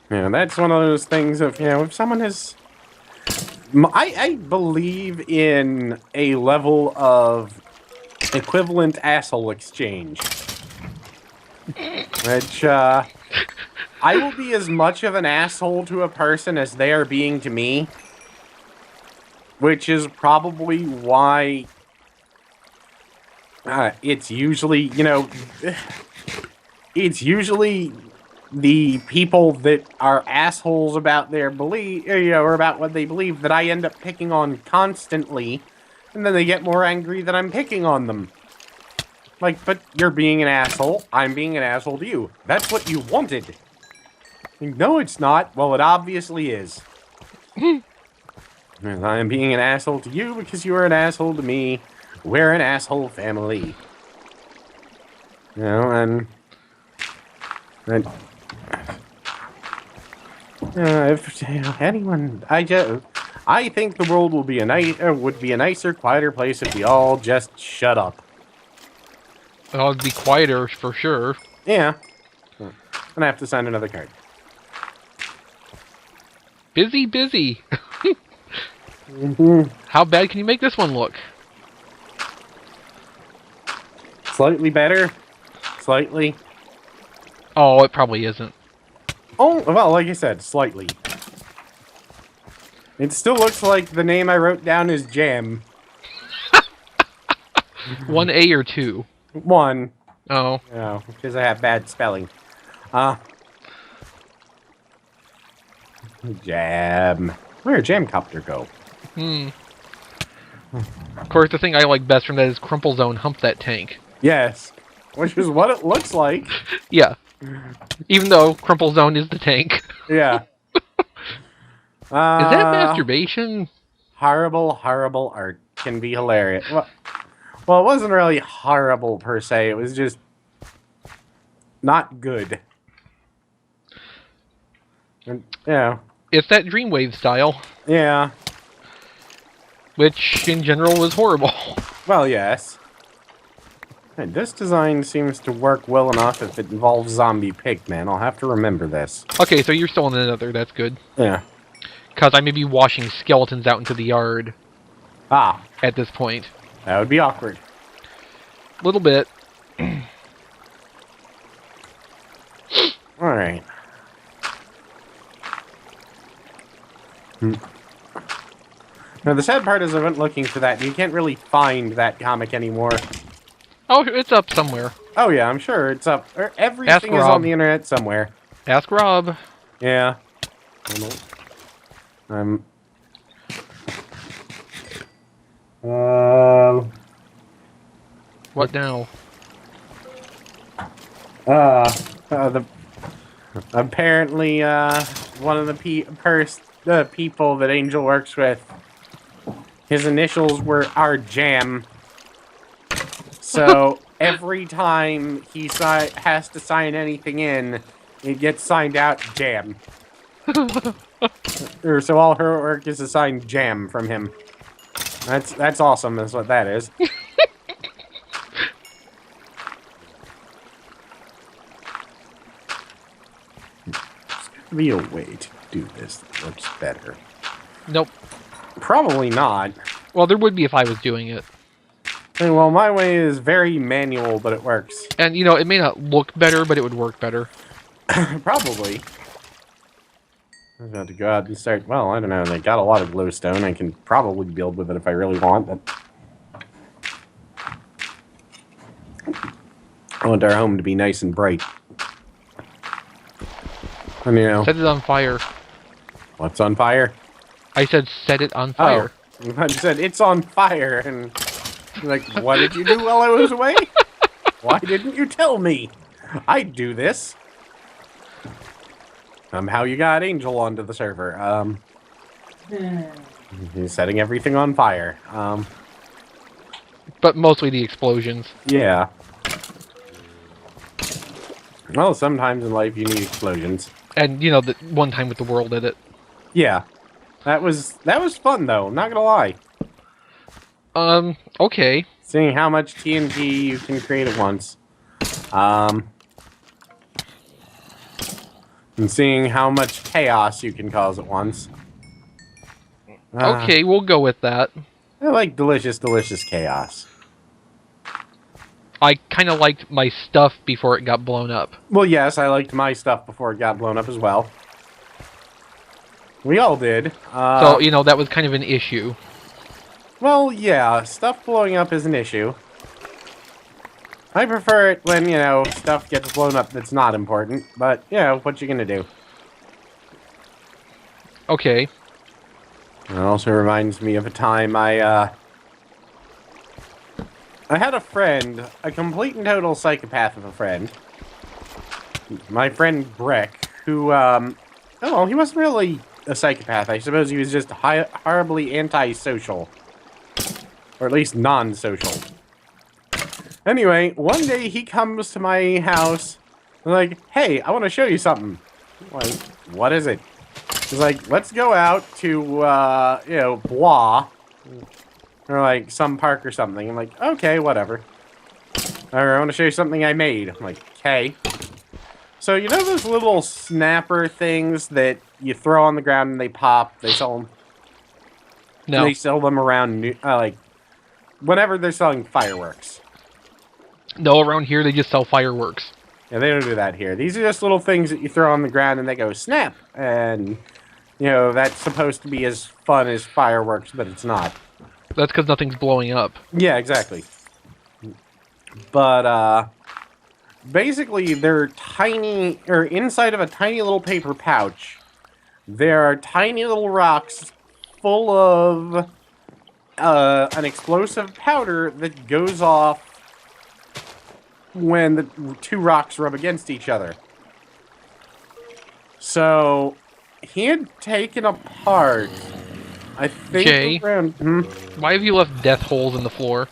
Yeah, that's one of those things of, if someone is... I believe in a level of equivalent asshole exchange. Which, I will be as much of an asshole to a person as they are being to me. Which is probably why it's usually, it's usually the people that are assholes about their belief, or about what they believe, that I end up picking on constantly, and then they get more angry that I'm picking on them. Like, but you're being an asshole, I'm being an asshole to you. That's what you wanted. No, it's not. Well, it obviously is. I am being an asshole to you because you are an asshole to me. We're an asshole family. And if anyone, I think the world will be would be a nicer, quieter place if we all just shut up. Well, it'd be quieter for sure. Yeah. I'm gonna have to sign another card. Busy, busy. Mm-hmm. How bad can you make this one look? Slightly better. Slightly. Oh, it probably isn't. Oh, well, like I said, slightly. It still looks like the name I wrote down is Jam. 1A or 2? 1. Oh. No, because I have bad spelling. Jam. Where'd Jamcopter go? Of course, the thing I like best from that is Crumple Zone Hump That Tank. Yes. Which is what it looks like. Yeah. Even though Crumple Zone is the tank. Yeah. Is that masturbation? Horrible, horrible art. Can be hilarious. Well, it wasn't really horrible per se. It was just not good. And, It's that Dreamwave style. Yeah. Which, in general, was horrible. Well, yes. And this design seems to work well enough if it involves zombie pigmen. I'll have to remember this. Okay, so you're still in another. That's good. Yeah. Because I may be washing skeletons out into the yard. Ah. At this point. That would be awkward. Little bit. Alright. Now, the sad part is I went looking for that, and you can't really find that comic anymore. Oh, it's up somewhere. Oh, yeah, I'm sure it's up. Everything is on the internet somewhere. Ask Rob. Yeah. What now? Apparently, one of the people that Angel works with, his initials are Jam. So every time he has to sign anything in, it gets signed out Jam. So all her work is to sign Jam from him. That's awesome. That's what that is. Be a way to do this that looks better. Nope. Probably not. Well, there would be if I was doing it. And, well, my way is very manual, but it works. And, it may not look better, but it would work better. Probably. I'm about to go out and start... Well, I don't know. They got a lot of glowstone. I can probably build with it if I really want, but... I want our home to be nice and bright. And, Set it on fire. What's on fire? I said set it on fire. Oh, I said it's on fire, and... Like, what did you do while I was away? Why didn't you tell me? I'd do this. How you got Angel onto the server? He's setting everything on fire. But mostly the explosions. Yeah. Well, sometimes in life you need explosions. And, the one time with the world edit. Yeah. That was fun, though. I'm not gonna lie. Okay. Seeing how much TNT you can create at once. And seeing how much chaos you can cause at once. Okay, we'll go with that. I like delicious, delicious chaos. I kind of liked my stuff before it got blown up. Well, yes, I liked my stuff before it got blown up as well. We all did. So, you know, that was kind of an issue. Well, yeah, stuff blowing up is an issue. I prefer it when, you know, stuff gets blown up that's not important. But, you know, what you gonna do? Okay. It also reminds me of a time I had a friend, a complete and total psychopath of a friend. My friend Breck, who, oh, he wasn't really a psychopath. I suppose he was just horribly antisocial. Or at least non-social. Anyway, one day he comes to my house, and like, hey, I want to show you something. I'm like, what is it? He's like, let's go out to, you know, blah. Or like some park or something. I'm like, okay, whatever. Or I want to show you something I made. I'm like, okay. So you know those little snapper things that you throw on the ground and they pop? They sell them. No. They sell them around, like, whenever they're selling fireworks. No, around here they just sell fireworks. Yeah, they don't do that here. These are just little things that you throw on the ground and they go snap. And, you know, that's supposed to be as fun as fireworks, but it's not. That's because nothing's blowing up. Yeah, exactly. But, basically, they're tiny, or inside of a tiny little paper pouch, there are tiny little rocks full of an explosive powder that goes off when the two rocks rub against each other. So, he had taken apart, I think, around... Why have you left death holes in the floor?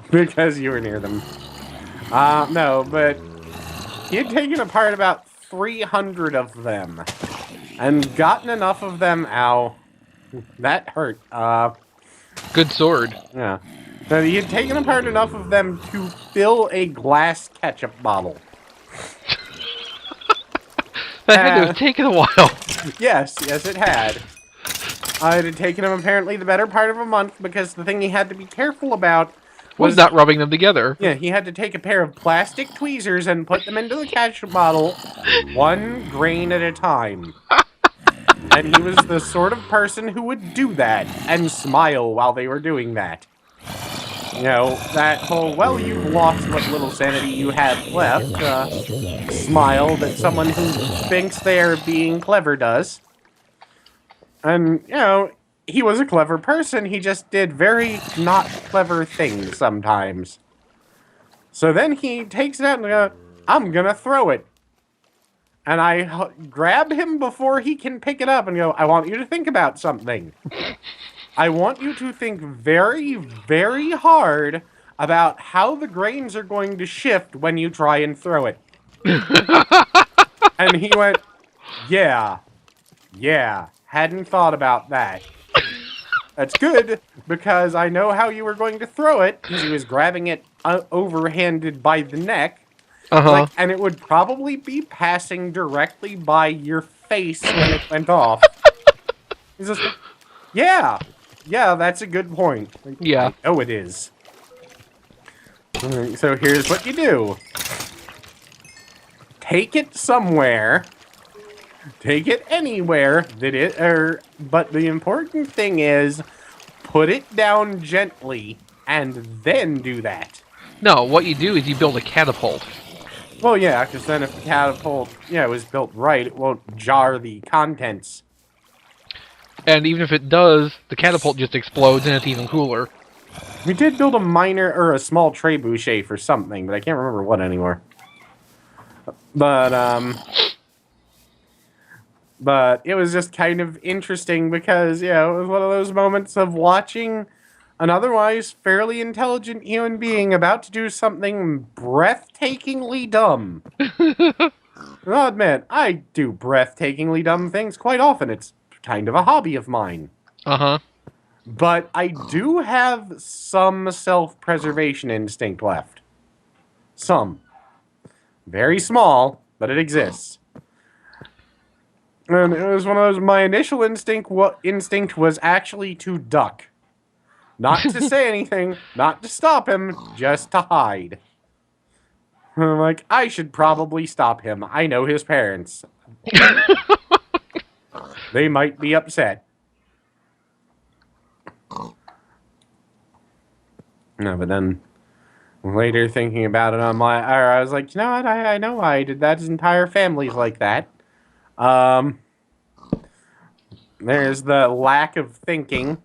Because you were near them. No, but he had taken apart about 300 of them and gotten enough of them. Ow. That hurt. Good sword. Yeah. So he had taken apart enough of them to fill a glass ketchup bottle. That had to have taken a while. Yes, it had. It had taken him apparently the better part of a month because the thing he had to be careful about was not rubbing them together. Yeah, he had to take a pair of plastic tweezers and put them into the ketchup bottle, one grain at a time. And he was the sort of person who would do that and smile while they were doing that. You know, that whole, well, you've lost what little sanity you had left, smile that someone who thinks they're being clever does. And, you know, he was a clever person, he just did very not clever things sometimes. So then he takes it out and goes, I'm gonna throw it. And I grab him before he can pick it up and go, I want you to think about something. I want you to think very, very hard about how the grains are going to shift when you try and throw it. And he went, yeah, hadn't thought about that. That's good, because I know how you were going to throw it, because he was grabbing it overhanded by the neck. Like, and it would probably be passing directly by your face when it went off. He's just like, yeah, that's a good point. Like, yeah. I know it is. So here's what you do. Take it somewhere. Take it anywhere but the important thing is put it down gently and then do that. No, what you do is you build a catapult. Well, yeah, because then if the catapult, was built right, it won't jar the contents. And even if it does, the catapult just explodes and it's even cooler. We did build a small trebuchet for something, but I can't remember what anymore. But it was just kind of interesting because, it was one of those moments of watching an otherwise fairly intelligent human being about to do something breathtakingly dumb. I'll admit, I do breathtakingly dumb things quite often. It's kind of a hobby of mine. But I do have some self-preservation instinct left. Some. Very small, but it exists. And it was one of those, my initial instinct was actually to duck. Not to say anything, not to stop him, just to hide. I'm like, I should probably stop him. I know his parents. They might be upset. No, but then later thinking about it, I was like, you know what? I know why I did that. His entire family's like that. There's the lack of thinking.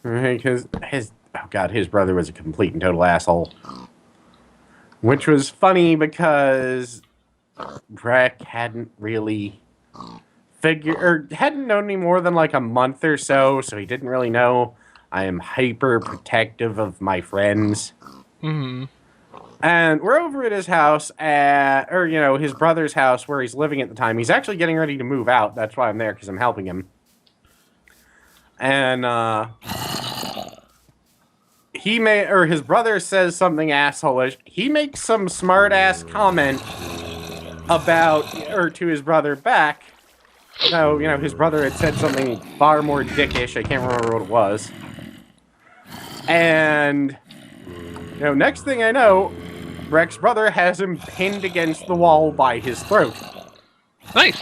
Because his brother was a complete and total asshole. Which was funny because Breck hadn't really hadn't known me more than like a month or so he didn't really know I am hyper protective of my friends. Mm-hmm. And we're over at his house, his brother's house where he's living at the time. He's actually getting ready to move out. That's why I'm there, because I'm helping him. And his brother says something asshole-ish. He makes some smart-ass comment to his brother back. No, his brother had said something far more dickish. I can't remember what it was. And, next thing I know, Breck's brother has him pinned against the wall by his throat. Nice.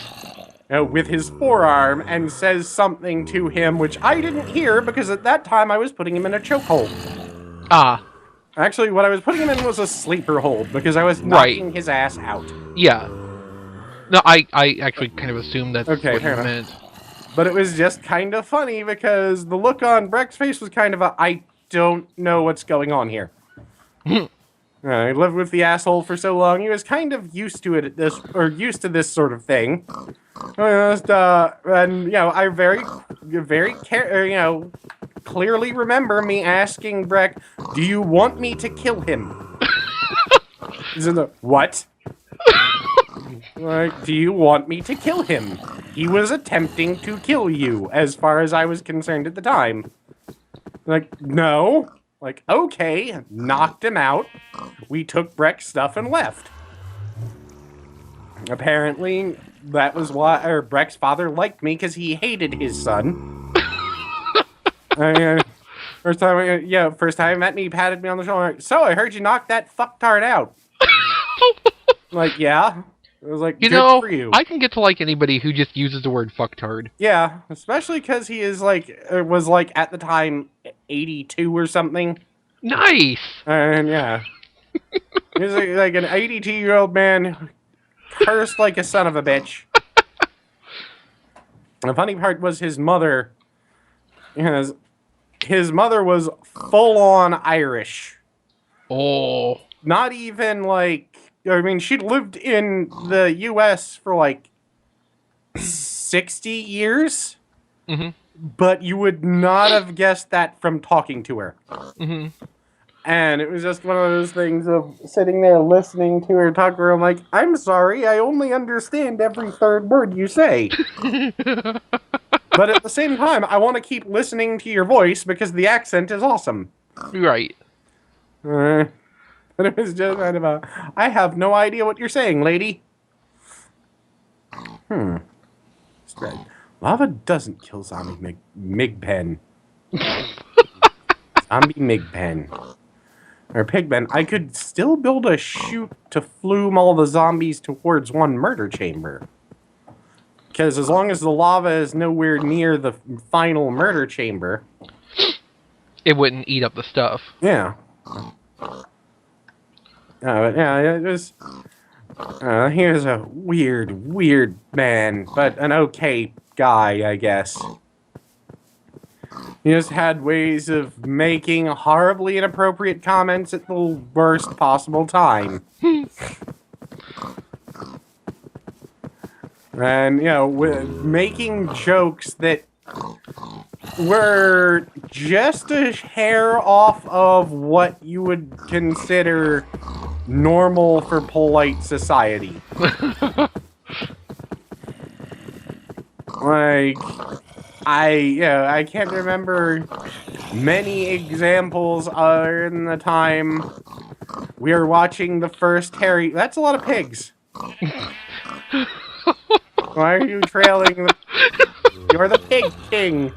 With his forearm, and says something to him, which I didn't hear because at that time I was putting him in a chokehold. Ah. Actually, what I was putting him in was a sleeper hold because I was knocking his ass out. Yeah. No, I actually kind of assumed that's what you meant. But it was just kind of funny because the look on Breck's face was kind of I don't know what's going on here. I lived with the asshole for so long, he was kind of used to used to this sort of thing. I very clearly remember me asking Breck, "Do you want me to kill him?" He's in the, what? Like, do you want me to kill him? He was attempting to kill you, as far as I was concerned at the time. Like, no. Like, okay, knocked him out. We took Breck's stuff and left. Apparently, that was why Breck's father liked me, because he hated his son. First time he met me, he patted me on the shoulder. So, I heard you knocked that fucktard out. Like, yeah. It was like, good for you. I can get to like anybody who just uses the word fucktard. Yeah, especially because he is was at the time 82 or something. Nice. And yeah, he was like an 82-year-old man, cursed like a son of a bitch. The funny part was his mother. His mother was full-on Irish. Oh. Not even she'd lived in the U.S. for 60 years. Mm-hmm. But you would not have guessed that from talking to her. Mm-hmm. And it was just one of those things of sitting there listening to her talk to her. I'm like, I'm sorry, I only understand every third word you say. But at the same time, I want to keep listening to your voice because the accent is awesome. Right. But it was just kind of I have no idea what you're saying, lady. Lava doesn't kill zombie Migpen. Zombie Migpen. Or Pigpen. I could still build a chute to flume all the zombies towards one murder chamber. Because as long as the lava is nowhere near the final murder chamber, it wouldn't eat up the stuff. Yeah. It was... he was a weird man, but an okay guy, I guess. He just had ways of making horribly inappropriate comments at the worst possible time. And, making jokes that were just a hair off of what you would consider normal for polite society. I can't remember many examples other than the time we were watching the first Harry... That's a lot of pigs. Why are you trailing the... You're the pig king.